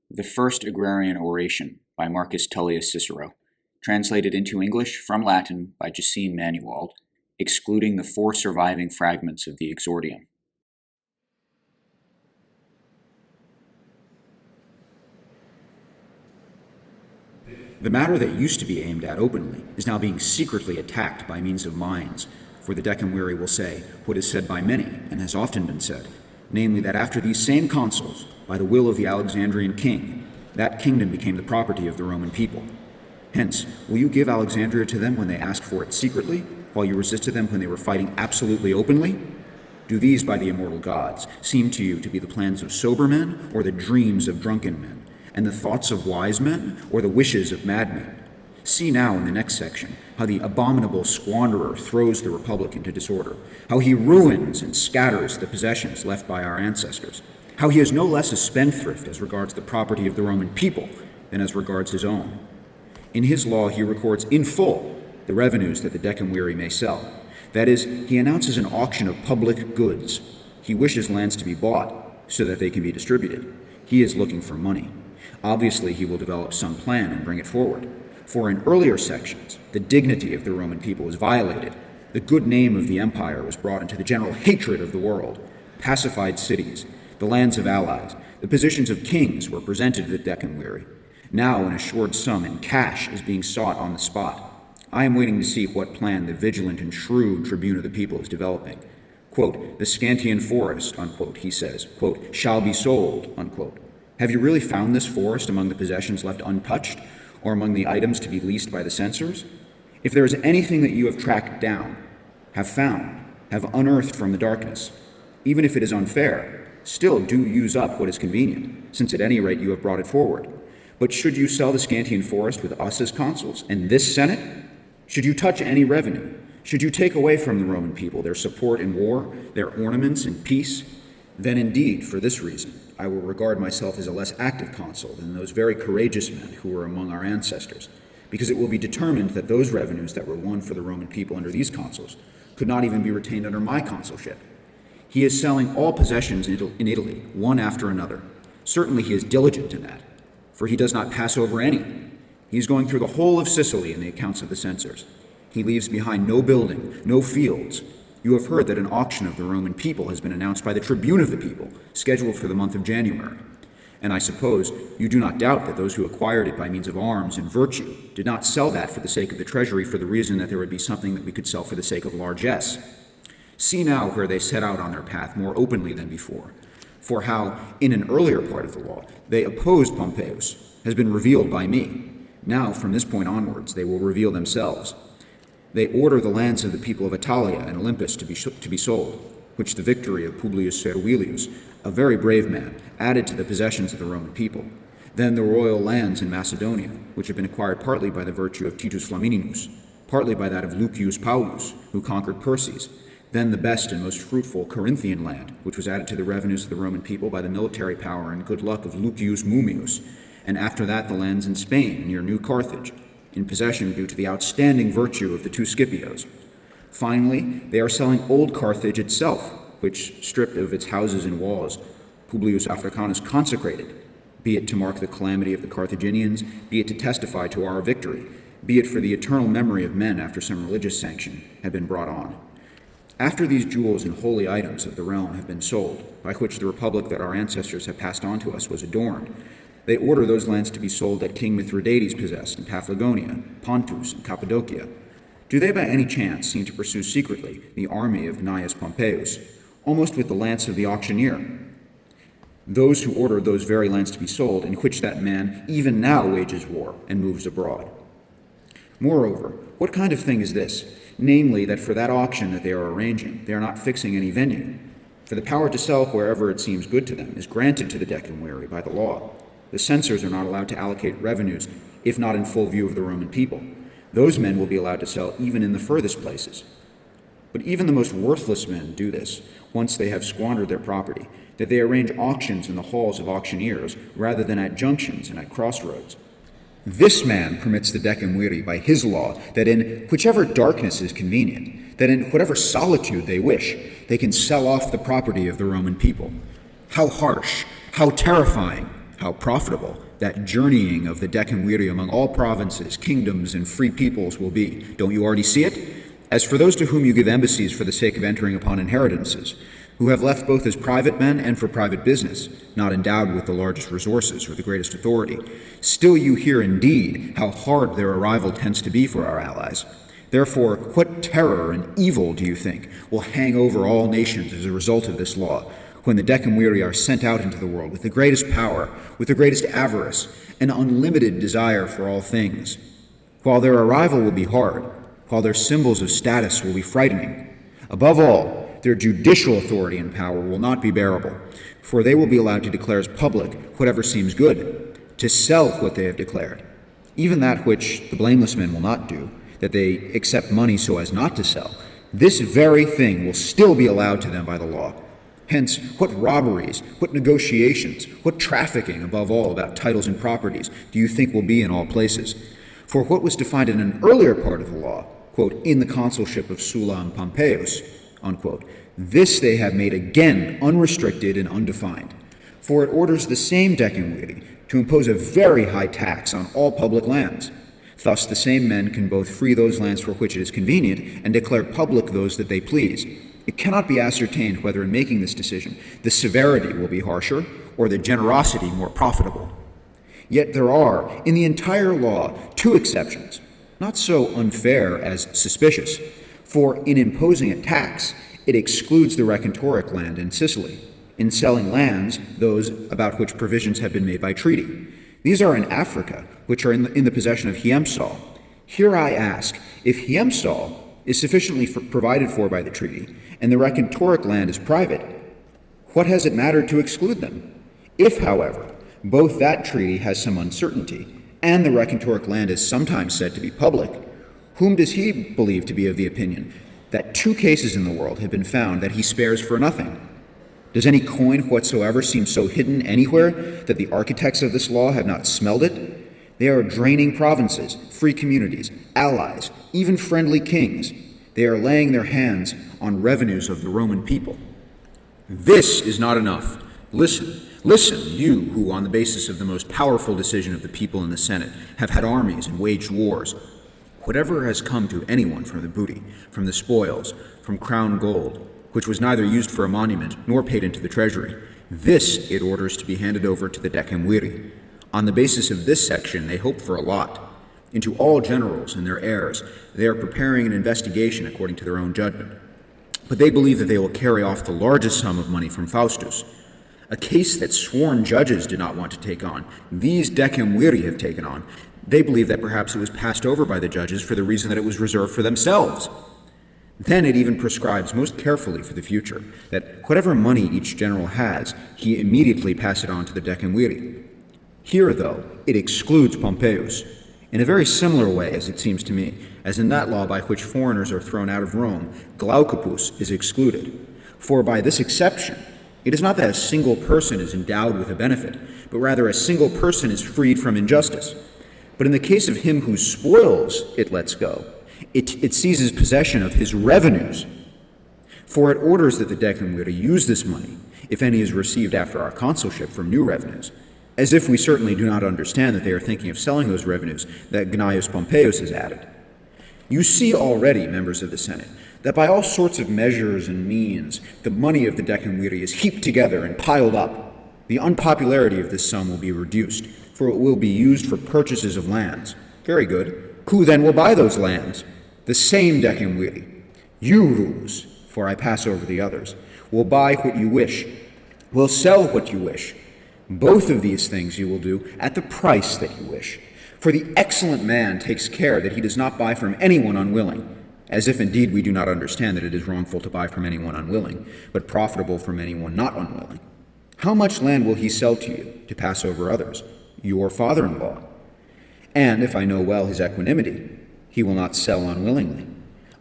The First Agrarian Oration by Marcus Tullius Cicero, translated into English from Latin by Gesine Manuwald, excluding the 4 surviving fragments of the exordium. The matter that used to be aimed at openly is now being secretly attacked by means of mines, for the decemviri will say what is said by many, and has often been said, namely that after these same consuls, by the will of the Alexandrian king, that kingdom became the property of the Roman people. Hence, will you give Alexandria to them when they asked for it secretly, while you resisted them when they were fighting absolutely openly? Do these, by the immortal gods, seem to you to be the plans of sober men, or the dreams of drunken men, and the thoughts of wise men, or the wishes of madmen? See now in the next section how the abominable squanderer throws the republic into disorder, how he ruins and scatters the possessions left by our ancestors, how he is no less a spendthrift as regards the property of the Roman people than as regards his own. In his law he records in full the revenues that the decemviri may sell. That is, he announces an auction of public goods. He wishes lands to be bought so that they can be distributed. He is looking for money. Obviously, he will develop some plan and bring it forward. For in earlier sections, the dignity of the Roman people was violated. The good name of the empire was brought into the general hatred of the world. Pacified cities, the lands of allies, the positions of kings were presented to the decemviri. Now an assured sum in cash is being sought on the spot. I am waiting to see what plan the vigilant and shrewd tribune of the people is developing. Quote, the Scantian forest, unquote, he says, quote, shall be sold, unquote. Have you really found this forest among the possessions left untouched, or among the items to be leased by the censors? If there is anything that you have tracked down, have found, have unearthed from the darkness, even if it is unfair, still do use up what is convenient, since at any rate you have brought it forward. But should you sell the Scantian forest with us as consuls, and this Senate? Should you touch any revenue? Should you take away from the Roman people their support in war, their ornaments in peace? Then indeed, for this reason, I will regard myself as a less active consul than those very courageous men who were among our ancestors, because it will be determined that those revenues that were won for the Roman people under these consuls could not even be retained under my consulship. He is selling all possessions in Italy, one after another. Certainly he is diligent in that, for he does not pass over any. He is going through the whole of Sicily in the accounts of the censors. He leaves behind no building, no fields. You have heard that an auction of the Roman people has been announced by the Tribune of the people, scheduled for the month of January. And I suppose you do not doubt that those who acquired it by means of arms and virtue did not sell that for the sake of the treasury for the reason that there would be something that we could sell for the sake of largesse. See now where they set out on their path more openly than before, for how, in an earlier part of the law, they opposed Pompeius has been revealed by me. Now, from this point onwards, they will reveal themselves. They order the lands of the people of Italia and Olympus to be sold, which the victory of Publius Servilius, a very brave man, added to the possessions of the Roman people. Then the royal lands in Macedonia, which have been acquired partly by the virtue of Titus Flamininus, partly by that of Lucius Paulus, who conquered Perses. Then the best and most fruitful Corinthian land, which was added to the revenues of the Roman people by the military power and good luck of Lucius Mummius, and after that the lands in Spain near New Carthage, in possession due to the outstanding virtue of the 2 Scipios. Finally, they are selling old Carthage itself, which, stripped of its houses and walls, Publius Africanus consecrated, be it to mark the calamity of the Carthaginians, be it to testify to our victory, be it for the eternal memory of men after some religious sanction had been brought on. After these jewels and holy items of the realm have been sold, by which the republic that our ancestors have passed on to us was adorned, they order those lands to be sold that King Mithridates possessed in Paphlagonia, Pontus, and Cappadocia. Do they by any chance seem to pursue secretly the army of Gnaeus Pompeius, almost with the lance of the auctioneer? Those who order those very lands to be sold, in which that man even now wages war and moves abroad. Moreover, what kind of thing is this? Namely, that for that auction that they are arranging, they are not fixing any venue. For the power to sell wherever it seems good to them is granted to the decemviri by the law. The censors are not allowed to allocate revenues, if not in full view of the Roman people. Those men will be allowed to sell even in the furthest places. But even the most worthless men do this, once they have squandered their property, that they arrange auctions in the halls of auctioneers rather than at junctions and at crossroads. This man permits the decemviri by his law that in whichever darkness is convenient, that in whatever solitude they wish, they can sell off the property of the Roman people. How harsh, how terrifying, how profitable that journeying of the decemviri among all provinces, kingdoms, and free peoples will be. Don't you already see it? As for those to whom you give embassies for the sake of entering upon inheritances, who have left both as private men and for private business, not endowed with the largest resources or the greatest authority, still you hear indeed how hard their arrival tends to be for our allies. Therefore, what terror and evil, do you think, will hang over all nations as a result of this law, when the decemviri are sent out into the world with the greatest power, with the greatest avarice, and unlimited desire for all things? While their arrival will be hard, while their symbols of status will be frightening, above all, their judicial authority and power will not be bearable, for they will be allowed to declare as public whatever seems good, to sell what they have declared, even that which the blameless men will not do, that they accept money so as not to sell. This very thing will still be allowed to them by the law. Hence, what robberies, what negotiations, what trafficking, above all, about titles and properties, do you think will be in all places? For what was defined in an earlier part of the law, quote, in the consulship of Sulla and Pompeius, unquote, this they have made again unrestricted and undefined. For it orders the same decemviri to impose a very high tax on all public lands. Thus the same men can both free those lands for which it is convenient and declare public those that they please. It cannot be ascertained whether in making this decision the severity will be harsher or the generosity more profitable. Yet there are, in the entire law, two exceptions, not so unfair as suspicious, for in imposing a tax, it excludes the recentoric land in Sicily. In selling lands, those about which provisions have been made by treaty. These are in Africa, which are in the possession of Hiempsal. Here I ask, if Hiempsal is sufficiently provided for by the treaty, and the recentoric land is private, what has it mattered to exclude them? If, however, both that treaty has some uncertainty, and the recentoric land is sometimes said to be public, whom does he believe to be of the opinion that 2 cases in the world have been found that he spares for nothing? Does any coin whatsoever seem so hidden anywhere that the architects of this law have not smelled it? They are draining provinces, free communities, allies, even friendly kings. They are laying their hands on revenues of the Roman people. This is not enough. Listen, you who, on the basis of the most powerful decision of the people in the Senate, have had armies and waged wars. Whatever has come to anyone from the booty, from the spoils, from crown gold, which was neither used for a monument nor paid into the treasury, this it orders to be handed over to the decemviri. On the basis of this section, they hope for a lot. Into all generals and their heirs, they are preparing an investigation according to their own judgment. But they believe that they will carry off the largest sum of money from Faustus. A case that sworn judges did not want to take on, these decemviri have taken on. They believe that perhaps it was passed over by the judges for the reason that it was reserved for themselves. Then it even prescribes most carefully for the future that whatever money each general has, he immediately pass it on to the decemviri. Here, though, it excludes Pompeius, in a very similar way, as it seems to me, as in that law by which foreigners are thrown out of Rome, Glaucopus is excluded. For by this exception, it is not that a single person is endowed with a benefit, but rather a single person is freed from injustice. But in the case of him who spoils it lets go, it seizes possession of his revenues. For it orders that the decemviri use this money, if any is received after our consulship, from new revenues, as if we certainly do not understand that they are thinking of selling those revenues that Gnaeus Pompeius has added. You see already, members of the Senate, that by all sorts of measures and means, the money of the decemviri is heaped together and piled up. The unpopularity of this sum will be reduced, for it will be used for purchases of lands. Very good. Who then will buy those lands? The same decemviri. You, Rullus, for I pass over the others, will buy what you wish, will sell what you wish. Both of these things you will do at the price that you wish. For the excellent man takes care that he does not buy from anyone unwilling, as if indeed we do not understand that it is wrongful to buy from anyone unwilling, but profitable from anyone not unwilling. How much land will he sell to you to pass over others? Your father-in-law. And if I know well his equanimity, he will not sell unwillingly.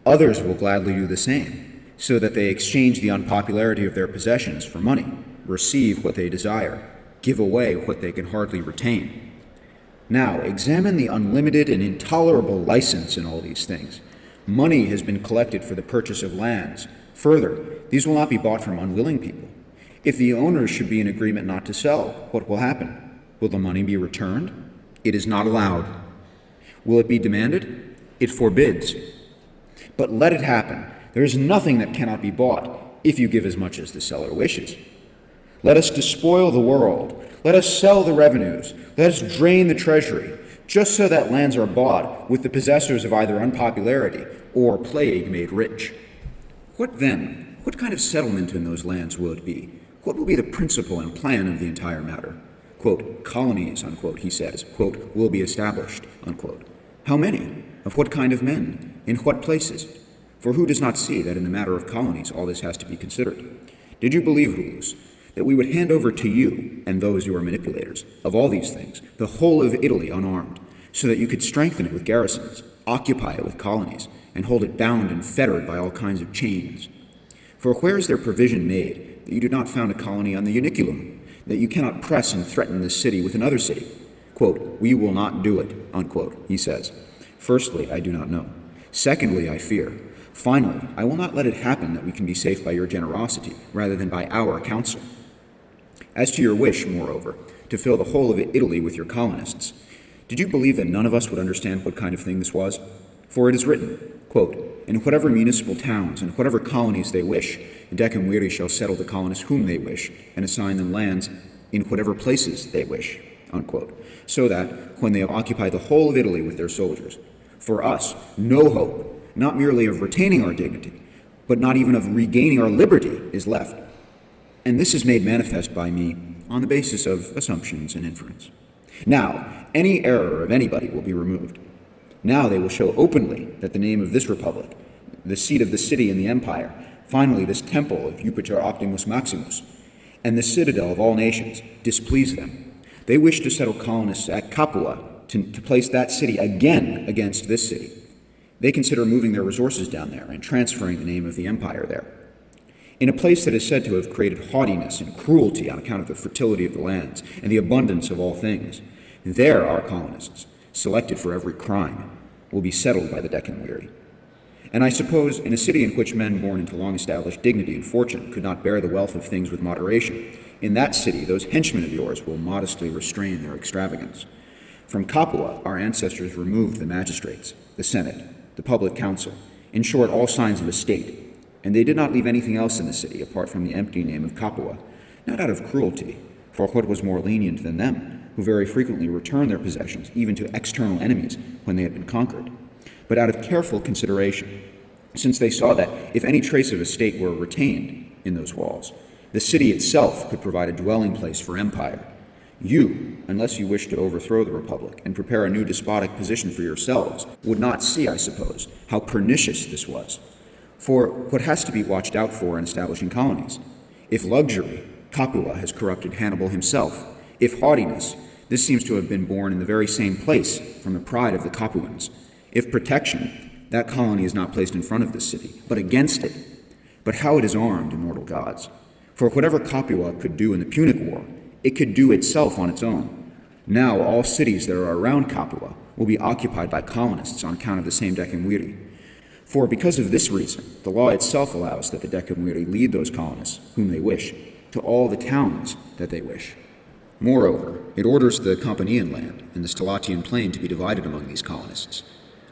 Others will gladly do the same, so that they exchange the unpopularity of their possessions for money, receive what they desire, give away what they can hardly retain. Now, examine the unlimited and intolerable license in all these things. Money has been collected for the purchase of lands. Further, these will not be bought from unwilling people. If the owners should be in agreement not to sell, what will happen? Will the money be returned? It is not allowed. Will it be demanded? It forbids. But let it happen. There is nothing that cannot be bought, if you give as much as the seller wishes. Let us despoil the world. Let us sell the revenues. Let us drain the treasury, just so that lands are bought with the possessors of either unpopularity or plague made rich. What then? What kind of settlement in those lands will it be? What will be the principle and plan of the entire matter? Quote, colonies, unquote, he says, quote, will be established, unquote. How many? Of what kind of men? In what places? For who does not see that in the matter of colonies all this has to be considered? Did you believe, Rullus, that we would hand over to you, and those you are manipulators, of all these things, the whole of Italy unarmed, so that you could strengthen it with garrisons, occupy it with colonies, and hold it bound and fettered by all kinds of chains? For where is there provision made that you do not found a colony on the Uniculum, that you cannot press and threaten this city with another city? Quote, we will not do it, unquote, he says. Firstly, I do not know. Secondly, I fear. Finally, I will not let it happen that we can be safe by your generosity rather than by our counsel. As to your wish, moreover, to fill the whole of Italy with your colonists, did you believe that none of us would understand what kind of thing this was? For it is written, quote, in whatever municipal towns and whatever colonies they wish, the decemviri shall settle the colonists whom they wish, and assign them lands in whatever places they wish, unquote, so that, when they have occupied the whole of Italy with their soldiers, for us, no hope, not merely of retaining our dignity, but not even of regaining our liberty, is left. And this is made manifest by me on the basis of assumptions and inference. Now, any error of anybody will be removed. Now they will show openly that the name of this republic, the seat of the city in the empire, finally this temple of Jupiter Optimus Maximus, and the citadel of all nations, displease them. They wish to settle colonists at Capua to place that city again against this city. They consider moving their resources down there and transferring the name of the empire there. In a place that is said to have created haughtiness and cruelty on account of the fertility of the lands and the abundance of all things, there our colonists, selected for every crime, will be settled by the decemviri. And I suppose in a city in which men born into long-established dignity and fortune could not bear the wealth of things with moderation, in that city those henchmen of yours will modestly restrain their extravagance. From Capua our ancestors removed the magistrates, the senate, the public council, in short, all signs of a state, and they did not leave anything else in the city apart from the empty name of Capua, not out of cruelty, for what was more lenient than them, who very frequently returned their possessions even to external enemies when they had been conquered, but out of careful consideration, since they saw that if any trace of a state were retained in those walls, the city itself could provide a dwelling place for empire. You, unless you wish to overthrow the republic and prepare a new despotic position for yourselves, would not see, I suppose, how pernicious this was. For what has to be watched out for in establishing colonies? If luxury, Capua has corrupted Hannibal himself. If haughtiness, this seems to have been born in the very same place from the pride of the Capuans. If protection, that colony is not placed in front of the city, but against it. But how it is armed, immortal gods! For whatever Capua could do in the Punic War, it could do itself on its own. Now all cities that are around Capua will be occupied by colonists on account of the same decemviri. For because of this reason, the law itself allows that the decemviri lead those colonists, whom they wish, to all the towns that they wish. Moreover, it orders the Campanian land and the Stellatian plain to be divided among these colonists.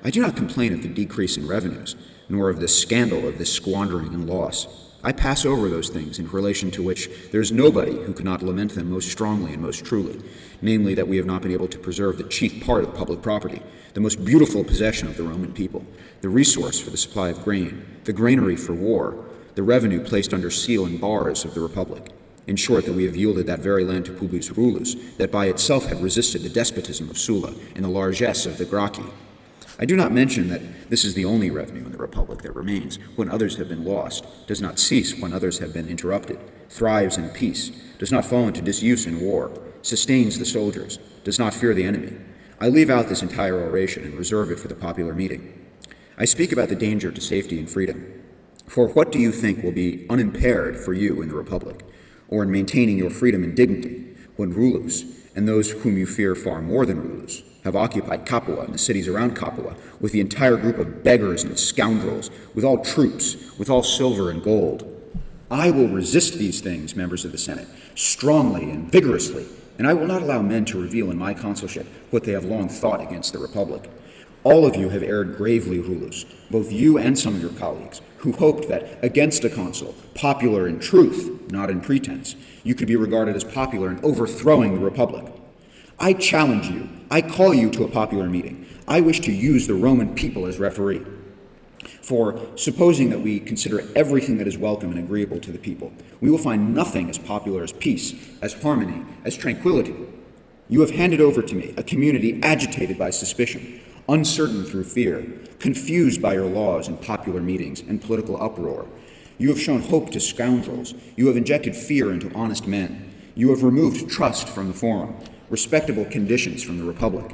I do not complain of the decrease in revenues, nor of the scandal of this squandering and loss. I pass over those things in relation to which there is nobody who cannot lament them most strongly and most truly, namely that we have not been able to preserve the chief part of public property, the most beautiful possession of the Roman people, the resource for the supply of grain, the granary for war, the revenue placed under seal and bars of the Republic. In short, that we have yielded that very land to Publius Rullus, that by itself had resisted the despotism of Sulla and the largesse of the Gracchi. I do not mention that this is the only revenue in the Republic that remains when others have been lost, does not cease when others have been interrupted, thrives in peace, does not fall into disuse in war, sustains the soldiers, does not fear the enemy. I leave out this entire oration and reserve it for the popular meeting. I speak about the danger to safety and freedom. For what do you think will be unimpaired for you in the Republic, or in maintaining your freedom and dignity, when Rullus, and those whom you fear far more than Rullus, have occupied Capua and the cities around Capua, with the entire group of beggars and scoundrels, with all troops, with all silver and gold? I will resist these things, members of the Senate, strongly and vigorously, and I will not allow men to reveal in my consulship what they have long thought against the Republic. All of you have erred gravely, Rullus, both you and some of your colleagues, who hoped that against a consul, popular in truth, not in pretense, you could be regarded as popular in overthrowing the Republic. I challenge you. I call you to a popular meeting. I wish to use the Roman people as referee. For, supposing that we consider everything that is welcome and agreeable to the people, we will find nothing as popular as peace, as harmony, as tranquility. You have handed over to me a community agitated by suspicion, uncertain through fear, confused by your laws and popular meetings and political uproar. You have shown hope to scoundrels. You have injected fear into honest men. You have removed trust from the forum, respectable conditions from the Republic.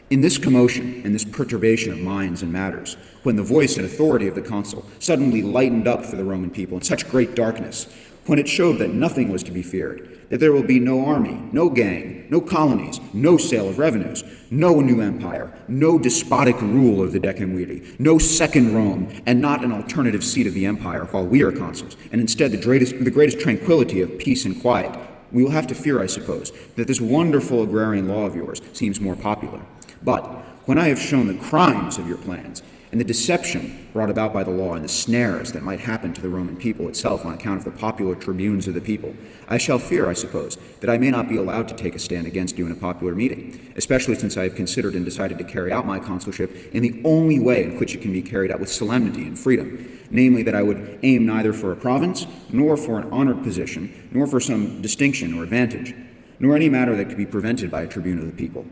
In this commotion and this perturbation of minds and matters, when the voice and authority of the consul suddenly lightened up for the Roman people in such great darkness, when it showed that nothing was to be feared, that there will be no army, no gang, no colonies, no sale of revenues, no new empire, no despotic rule of the decemviri, no second Rome, and not an alternative seat of the empire while we are consuls, and instead the greatest tranquility of peace and quiet, we will have to fear, I suppose, that this wonderful agrarian law of yours seems more popular. But when I have shown the crimes of your plans, and the deception brought about by the law, and the snares that might happen to the Roman people itself on account of the popular tribunes of the people, I shall fear, I suppose, that I may not be allowed to take a stand against you in a popular meeting, especially since I have considered and decided to carry out my consulship in the only way in which it can be carried out with solemnity and freedom, namely that I would aim neither for a province, nor for an honored position, nor for some distinction or advantage, nor any matter that could be prevented by a tribune of the people.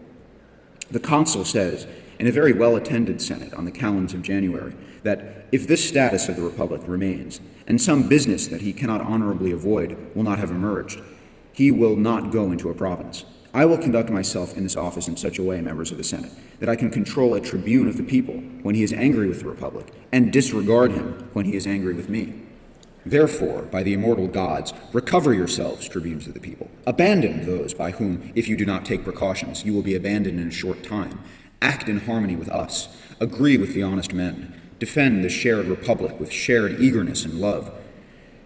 The consul says, in a very well-attended Senate on the calends of January, that if this status of the Republic remains, and some business that he cannot honorably avoid will not have emerged, he will not go into a province. I will conduct myself in this office in such a way, members of the Senate, that I can control a tribune of the people when he is angry with the Republic, and disregard him when he is angry with me. Therefore, by the immortal gods, recover yourselves, tribunes of the people. Abandon those by whom, if you do not take precautions, you will be abandoned in a short time. Act in harmony with us. Agree with the honest men. Defend the shared Republic with shared eagerness and love.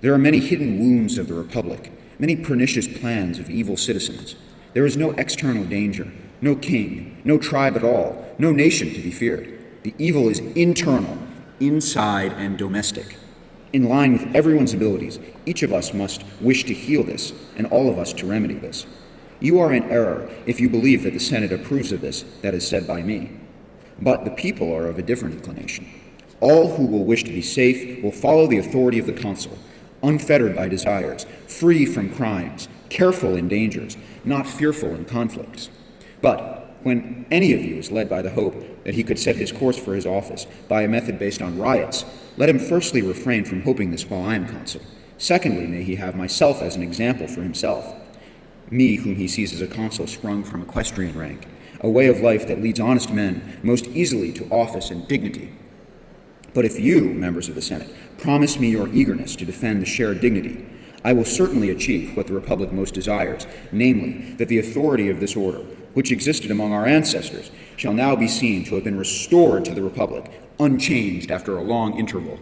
There are many hidden wounds of the Republic, many pernicious plans of evil citizens. There is no external danger, no king, no tribe at all, no nation to be feared. The evil is internal, inside and domestic. In line with everyone's abilities, each of us must wish to heal this, and all of us to remedy this. You are in error if you believe that the Senate approves of this that is said by me. But the people are of a different inclination. All who will wish to be safe will follow the authority of the consul, unfettered by desires, free from crimes, careful in dangers, not fearful in conflicts. But when any of you is led by the hope that he could set his course for his office by a method based on riots, let him firstly refrain from hoping this while I am consul. Secondly, may he have myself as an example for himself, me whom he sees as a consul sprung from equestrian rank, a way of life that leads honest men most easily to office and dignity. But if you, members of the Senate, promise me your eagerness to defend the shared dignity, I will certainly achieve what the Republic most desires, namely, that the authority of this order, which existed among our ancestors, shall now be seen to have been restored to the Republic, unchanged after a long interval.